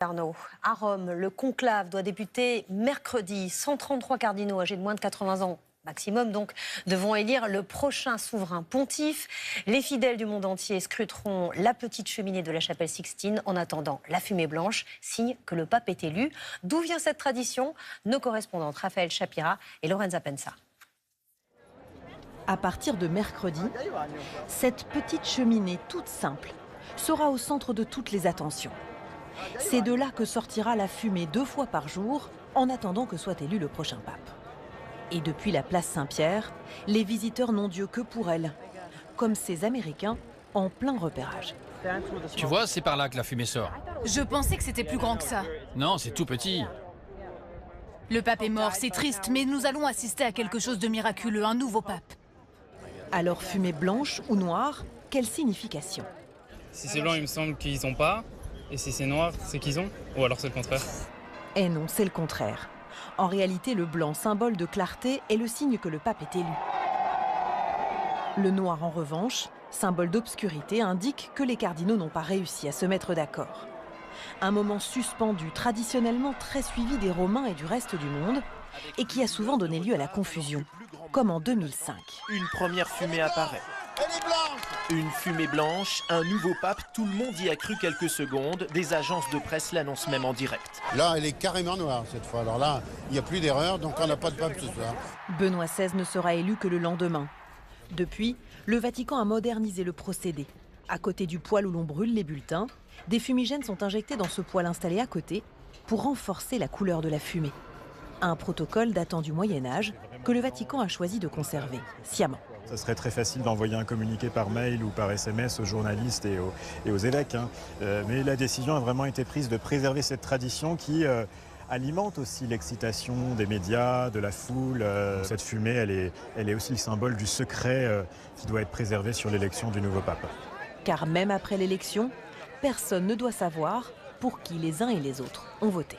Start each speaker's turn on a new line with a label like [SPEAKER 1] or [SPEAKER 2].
[SPEAKER 1] Arnaud, à Rome, le conclave doit débuter mercredi. 133 cardinaux âgés de moins de 80 ans maximum donc devront élire le prochain souverain pontife. Les fidèles du monde entier scruteront la petite cheminée de la chapelle Sixtine en attendant la fumée blanche, signe que le pape est élu. D'où vient cette tradition? Nos correspondantes Raphaël Chapira et Lorenza Pensa.
[SPEAKER 2] À partir de mercredi, cette petite cheminée toute simple sera au centre de toutes les attentions. C'est de là que sortira la fumée 2 fois par jour en attendant que soit élu le prochain pape. Et depuis la place Saint-Pierre, les visiteurs n'ont Dieu que pour elle, comme ces Américains en plein repérage.
[SPEAKER 3] Tu vois, c'est par là que la fumée sort.
[SPEAKER 4] Je pensais que c'était plus grand que ça.
[SPEAKER 3] Non, c'est tout petit.
[SPEAKER 4] Le pape est mort, c'est triste, mais nous allons assister à quelque chose de miraculeux, un nouveau pape.
[SPEAKER 2] Alors fumée blanche ou noire, quelle signification?
[SPEAKER 5] Si c'est blanc, il me semble qu'ils n'ont pas. Et si c'est noir, c'est qu'ils ont. Ou alors c'est le contraire.
[SPEAKER 2] Eh non, c'est le contraire. En réalité, le blanc, symbole de clarté, est le signe que le pape est élu. Le noir, en revanche, symbole d'obscurité, indique que les cardinaux n'ont pas réussi à se mettre d'accord. Un moment suspendu, traditionnellement très suivi des Romains et du reste du monde, et qui a souvent donné lieu à la confusion, comme en 2005.
[SPEAKER 6] Une première fumée apparaît. Une fumée blanche, un nouveau pape, tout le monde y a cru quelques secondes. Des agences de presse l'annoncent même en direct.
[SPEAKER 7] Là, elle est carrément noire cette fois. Alors là, il n'y a plus d'erreur, donc on n'a pas de pape ce soir.
[SPEAKER 2] Benoît XVI ne sera élu que le lendemain. Depuis, le Vatican a modernisé le procédé. À côté du poêle où l'on brûle les bulletins, des fumigènes sont injectés dans ce poêle installé à côté pour renforcer la couleur de la fumée. Un protocole datant du Moyen-Âge que le Vatican a choisi de conserver sciemment.
[SPEAKER 8] Ça serait très facile d'envoyer un communiqué par mail ou par SMS aux journalistes et aux évêques. Mais la décision a vraiment été prise de préserver cette tradition qui alimente aussi l'excitation des médias, de la foule. Cette fumée, elle est aussi le symbole du secret qui doit être préservé sur l'élection du nouveau pape.
[SPEAKER 2] Car même après l'élection, personne ne doit savoir pour qui les uns et les autres ont voté.